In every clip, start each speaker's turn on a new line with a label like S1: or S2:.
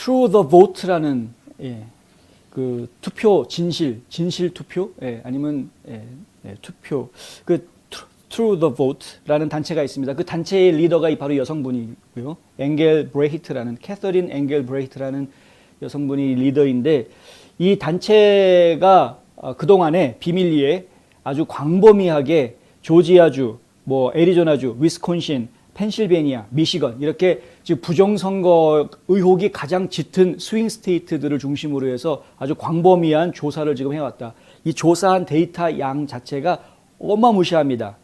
S1: True the Vote라는 그 투표 진실 투표 아니면 투표 그 True the Vote라는 단체가 있습니다. 그 단체의 리더가 바로 여성분이고요. 앵겔 브레히트라는 캐서린 앵겔 브레히트라는 여성분이 리더인데 이 단체가 그동안에 비밀리에 아주 광범위하게 조지아주, 뭐 애리조나주, 위스콘신, 펜실베니아, 미시건 이렇게 지금 부정선거 의혹이 가장 짙은 스윙 스테이트들을 중심으로 해서 아주 광범위한 조사를 지금 해왔다. 이 조사한 데이터 양 자체가 어마무시합니다.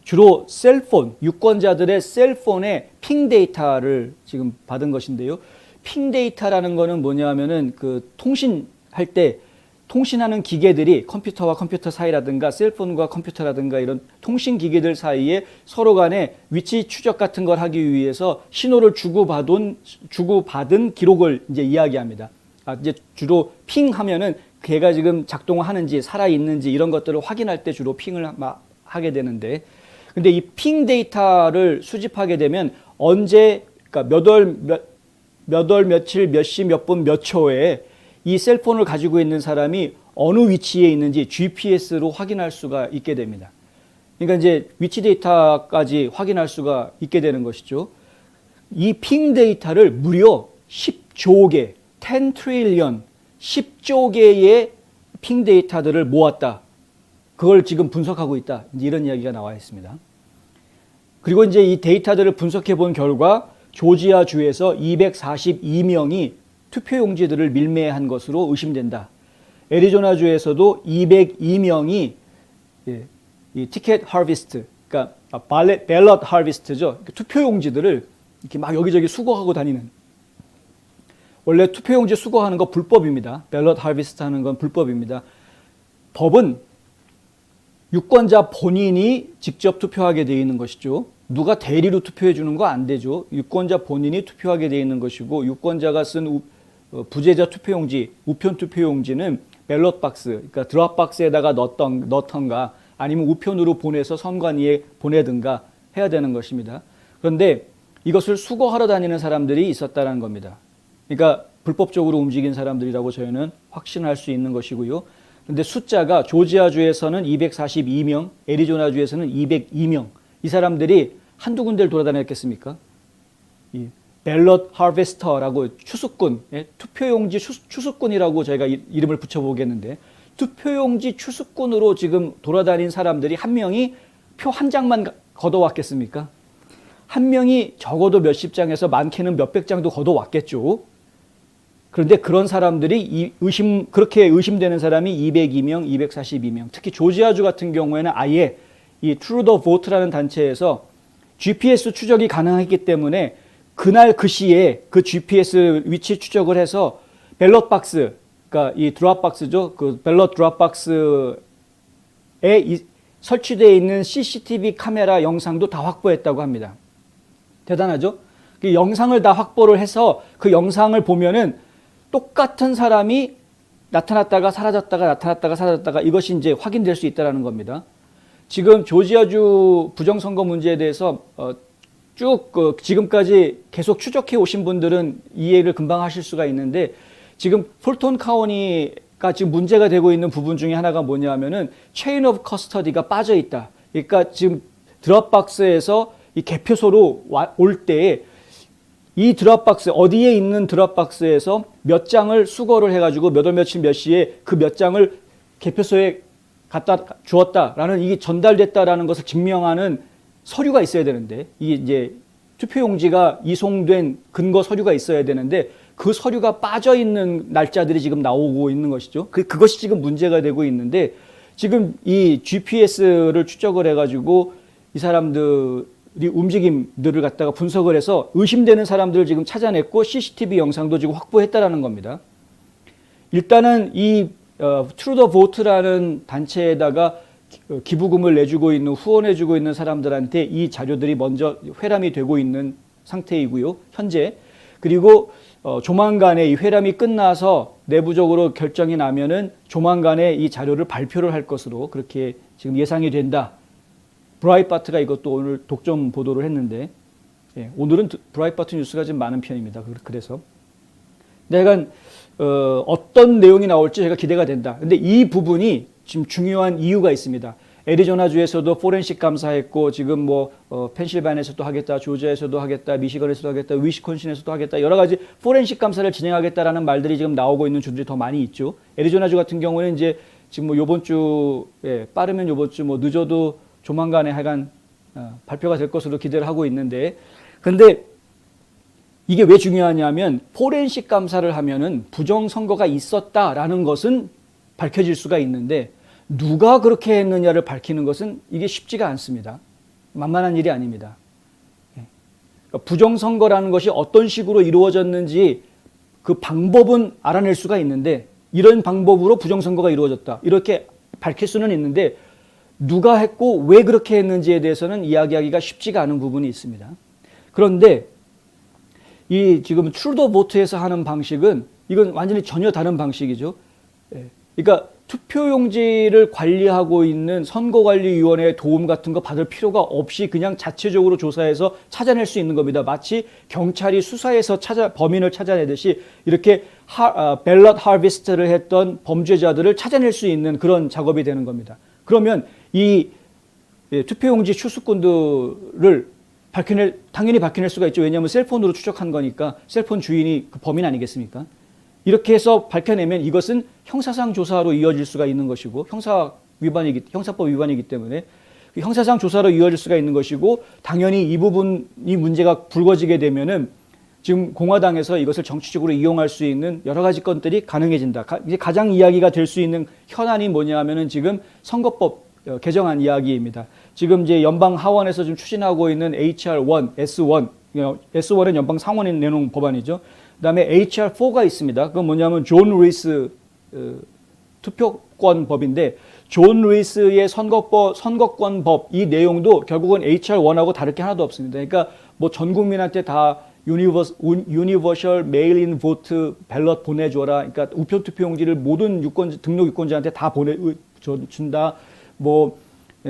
S1: 주로 셀폰, 유권자들의 셀폰의 핑 데이터를 지금 받은 것인데요. 핑 데이터라는 거는 뭐냐면은 그 통신할 때 통신하는 기계들이 컴퓨터와 컴퓨터 사이라든가 셀폰과 컴퓨터라든가 이런 통신 기계들 사이에 서로 간에 위치 추적 같은 걸 하기 위해서 신호를 주고받은 기록을 이제 이야기합니다. 이제 주로 핑 하면은 걔가 지금 작동하는지 살아있는지 이런 것들을 확인할 때 주로 핑을 하게 되는데 근데 이 핑 데이터를 수집하게 되면 언제 그러니까 몇 월 며칠 몇 시 몇 분 몇 초에 이 셀폰을 가지고 있는 사람이 어느 위치에 있는지 GPS로 확인할 수가 있게 됩니다. 그러니까 이제 위치 데이터까지 확인할 수가 있게 되는 것이죠. 이 핑 데이터를 무려 10조 개, 10 트릴리언, 10조 개의 핑 데이터들을 모았다. 그걸 지금 분석하고 있다. 이런 이야기가 나와 있습니다. 그리고 이제 이 데이터들을 분석해 본 결과 조지아주에서 242명이 투표용지들을 밀매한 것으로 의심된다. 애리조나주에서도 202명이 이 티켓 하비스트, 그러니까 벨럿 하비스트죠. 투표용지들을 이렇게 막 여기저기 수거하고 다니는. 원래 투표용지 수거하는 거 불법입니다. 벨럿 하비스트 하는 건 불법입니다. 법은 유권자 본인이 직접 투표하게 되어 있는 것이죠. 누가 대리로 투표해 주는 거 안 되죠. 유권자 본인이 투표하게 되어 있는 것이고 유권자가 쓴 부재자 투표용지, 우편 투표용지는 벨럿 박스, 그러니까 드랍 박스에다가 넣던가 아니면 우편으로 보내서 선관위에 보내든가 해야 되는 것입니다. 그런데 이것을 수거하러 다니는 사람들이 있었다는 겁니다. 그러니까 불법적으로 움직인 사람들이라고 저희는 확신할 수 있는 것이고요. 그런데 숫자가 조지아주에서는 242명, 애리조나주에서는 202명. 이 사람들이 한두 군데를 돌아다녔겠습니까? 이 벨럿 하베스터라고 추수꾼, 투표용지 추수꾼이라고 저희가 이름을 붙여보겠는데 투표용지 추수꾼으로 지금 돌아다닌 사람들이 한 명이 표 한 장만 걷어왔겠습니까? 한 명이 적어도 몇십 장에서 많게는 몇백 장도 걷어왔겠죠. 그런데 그런 사람들이 그렇게 의심되는 사람이 202명, 242명. 특히 조지아주 같은 경우에는 아예 이 True the Vote라는 단체에서 GPS 추적이 가능하기 때문에 그날 그 시에 그 GPS 위치 추적을 해서 벨럿 박스, 그러니까 이 드랍 박스죠. 그 벨럿 드랍 박스에 설치되어 있는 CCTV 카메라 영상도 다 확보했다고 합니다. 대단하죠? 그 영상을 다 확보를 해서 그 영상을 보면은 똑같은 사람이 나타났다가 사라졌다가 나타났다가 사라졌다가 이것이 이제 확인될 수 있다는 겁니다. 지금 조지아주 부정선거 문제에 대해서 쭉 지금까지 계속 추적해 오신 분들은 이해를 금방 하실 수가 있는데 지금 폴톤 카운티가 지금 문제가 되고 있는 부분 중에 하나가 뭐냐면은 체인 오브 커스터디가 빠져 있다. 그러니까 지금 드랍박스에서 이 개표소로 올 때에 이 드랍박스 어디에 있는 드랍박스에서 몇 장을 수거를 해가지고 몇 월 며칠 몇 시에 그 몇 장을 개표소에 갖다 주었다라는 이게 전달됐다라는 것을 증명하는 서류가 있어야 되는데 이게 이제 투표용지가 이송된 근거 서류가 있어야 되는데 그 서류가 빠져 있는 날짜들이 지금 나오고 있는 것이죠. 그것이 지금 문제가 되고 있는데 지금 이 GPS를 추적을 해가지고 이 사람들이 움직임들을 갖다가 분석을 해서 의심되는 사람들을 지금 찾아냈고 CCTV 영상도 지금 확보했다라는 겁니다. 일단은 이 True the Vote라는 단체에다가 기부금을 내주고 있는 후원해주고 있는 사람들한테 이 자료들이 먼저 회람이 되고 있는 상태이고요. 현재 그리고 조만간에 이 회람이 끝나서 내부적으로 결정이 나면은 조만간에 이 자료를 발표를 할 것으로 그렇게 지금 예상이 된다. 브라이트바트가 이것도 오늘 독점 보도를 했는데 오늘은 브라이트바트 뉴스가 좀 많은 편입니다. 그래서 내가 어떤 내용이 나올지 제가 기대가 된다. 근데 이 부분이 지금 중요한 이유가 있습니다. 애리조나주에서도 포렌식 감사했고 지금 뭐 펜실바니아에서도 하겠다, 조지아에서도 하겠다, 미시건에서도 하겠다, 위스콘신에서도 하겠다, 여러 가지 포렌식 감사를 진행하겠다라는 말들이 지금 나오고 있는 주들이 더 많이 있죠. 애리조나주 같은 경우는 이제 지금 뭐 요번 주에 빠르면 요번 주 뭐 늦어도 조만간에 하여간 발표가 될 것으로 기대를 하고 있는데, 근데 이게 왜 중요하냐면 포렌식 감사를 하면은 부정 선거가 있었다라는 것은 밝혀질 수가 있는데 누가 그렇게 했느냐를 밝히는 것은 이게 쉽지가 않습니다. 만만한 일이 아닙니다. 그러니까 부정선거라는 것이 어떤 식으로 이루어졌는지 그 방법은 알아낼 수가 있는데 이런 방법으로 부정선거가 이루어졌다, 이렇게 밝힐 수는 있는데 누가 했고 왜 그렇게 했는지에 대해서는 이야기하기가 쉽지가 않은 부분이 있습니다. 그런데 이 지금 트루도 보트에서 하는 방식은 이건 완전히 전혀 다른 방식이죠. 그러니까 투표용지를 관리하고 있는 선거관리위원회의 도움 같은 거 받을 필요가 없이 그냥 자체적으로 조사해서 찾아낼 수 있는 겁니다. 마치 경찰이 수사해서 범인을 찾아내듯이 이렇게 벨럿 하비스트를 했던 범죄자들을 찾아낼 수 있는 그런 작업이 되는 겁니다. 그러면 이 투표용지 추수꾼들을 당연히 밝혀낼 수가 있죠. 왜냐하면 셀폰으로 추적한 거니까 셀폰 주인이 그 범인 아니겠습니까? 이렇게 해서 밝혀내면 이것은 형사상 조사로 이어질 수가 있는 것이고 형사법 위반이기 때문에 형사상 조사로 이어질 수가 있는 것이고, 당연히 이 부분이 문제가 불거지게 되면은 지금 공화당에서 이것을 정치적으로 이용할 수 있는 여러 가지 건들이 가능해진다. 이제 가장 이야기가 될 수 있는 현안이 뭐냐 하면은 지금 선거법 개정안 이야기입니다. 지금 이제 연방 하원에서 좀 추진하고 있는 HR1, S1, S1은 연방 상원에 내놓은 법안이죠. 그다음에 HR4가 있습니다. 그건 뭐냐면 존 루이스 투표권 법인데, 존 루이스의 선거권 법, 이 내용도 결국은 HR1하고 다를 게 하나도 없습니다. 그러니까 뭐 전 국민한테 다 유니버셜 메일인 보트 밸럿 보내줘라. 그러니까 우편 투표용지를 모든 등록 유권자한테 다 보내준다. 뭐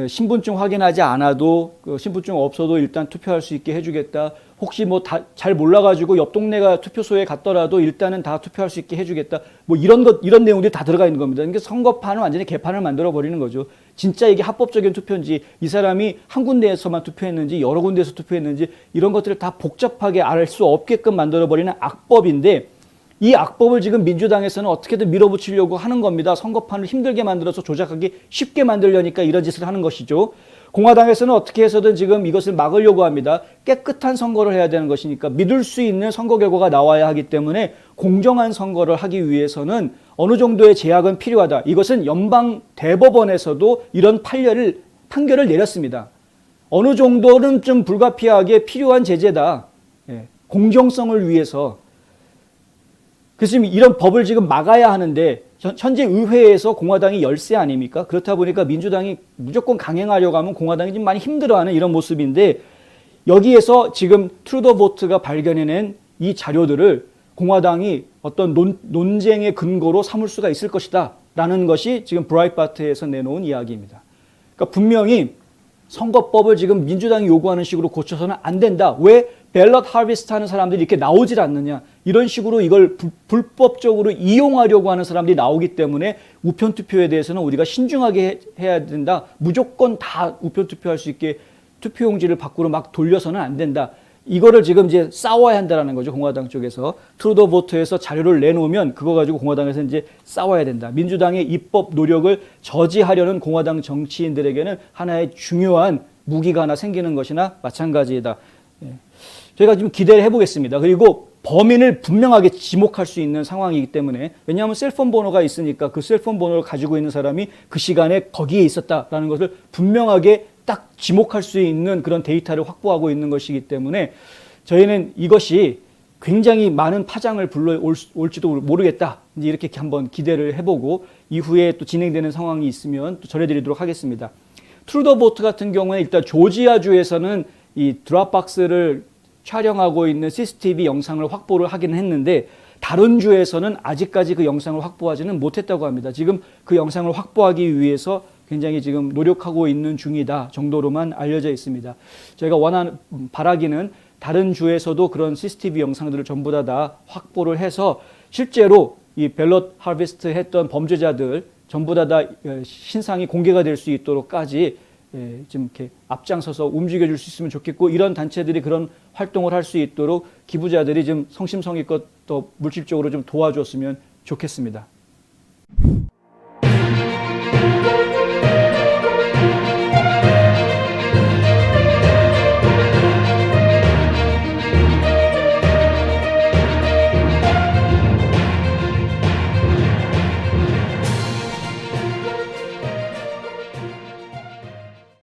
S1: 신분증 확인하지 않아도 신분증 없어도 일단 투표할 수 있게 해주겠다. 혹시 뭐 잘 몰라가지고 옆 동네가 투표소에 갔더라도 일단은 다 투표할 수 있게 해주겠다. 뭐 이런 내용들이 다 들어가 있는 겁니다. 그러니까 선거판은 완전히 개판을 만들어 버리는 거죠. 진짜 이게 합법적인 투표인지, 이 사람이 한 군데에서만 투표했는지 여러 군데에서 투표했는지 이런 것들을 다 복잡하게 알 수 없게끔 만들어 버리는 악법인데, 이 악법을 지금 민주당에서는 어떻게든 밀어붙이려고 하는 겁니다. 선거판을 힘들게 만들어서 조작하기 쉽게 만들려니까 이런 짓을 하는 것이죠. 공화당에서는 어떻게 해서든 지금 이것을 막으려고 합니다. 깨끗한 선거를 해야 되는 것이니까, 믿을 수 있는 선거 결과가 나와야 하기 때문에 공정한 선거를 하기 위해서는 어느 정도의 제약은 필요하다. 이것은 연방 대법원에서도 이런 판결을 내렸습니다. 어느 정도는 좀 불가피하게 필요한 제재다. 공정성을 위해서. 그래서 지금 이런 법을 지금 막아야 하는데 현재 의회에서 공화당이 열세 아닙니까? 그렇다 보니까 민주당이 무조건 강행하려고 하면 공화당이 좀 많이 힘들어하는 이런 모습인데, 여기에서 지금 트루도 보트가 발견해낸 이 자료들을 공화당이 어떤 논쟁의 근거로 삼을 수가 있을 것이다 라는 것이 지금 브라이트바트에서 내놓은 이야기입니다. 그러니까 분명히 선거법을 지금 민주당이 요구하는 식으로 고쳐서는 안 된다. 왜 밸럿 하비스트 하는 사람들이 이렇게 나오질 않느냐. 이런 식으로 이걸 불법적으로 이용하려고 하는 사람들이 나오기 때문에 우편투표에 대해서는 우리가 신중하게 해야 된다. 무조건 다 우편투표할 수 있게 투표용지를 밖으로 막 돌려서는 안 된다. 이거를 지금 이제 싸워야 한다는 거죠. 공화당 쪽에서. 트루도 보트에서 자료를 내놓으면 그거 가지고 공화당에서 이제 싸워야 된다. 민주당의 입법 노력을 저지하려는 공화당 정치인들에게는 하나의 중요한 무기가 하나 생기는 것이나 마찬가지이다. 저희가 지금 기대를 해보겠습니다. 그리고 범인을 분명하게 지목할 수 있는 상황이기 때문에, 왜냐하면 셀폰 번호가 있으니까 그 셀폰 번호를 가지고 있는 사람이 그 시간에 거기에 있었다라는 것을 분명하게 딱 지목할 수 있는 그런 데이터를 확보하고 있는 것이기 때문에 저희는 이것이 굉장히 많은 파장을 불러올지도 모르겠다. 이제 이렇게 한번 기대를 해보고 이후에 또 진행되는 상황이 있으면 또 전해드리도록 하겠습니다. 트루도 보트 같은 경우에 일단 조지아주에서는 이 드랍박스를 촬영하고 있는 CCTV 영상을 확보를 하기는 했는데, 다른 주에서는 아직까지 그 영상을 확보하지는 못했다고 합니다. 지금 그 영상을 확보하기 위해서 굉장히 지금 노력하고 있는 중이다 정도로만 알려져 있습니다. 저희가 바라기는 다른 주에서도 그런 CCTV 영상들을 전부 다 확보를 해서 실제로 이 벨롯 하베스트 했던 범죄자들 전부 다 신상이 공개가 될 수 있도록까지 좀 이렇게 앞장서서 움직여줄 수 있으면 좋겠고, 이런 단체들이 그런 활동을 할 수 있도록 기부자들이 좀 성심성의껏 더 물질적으로 좀 도와줬으면 좋겠습니다.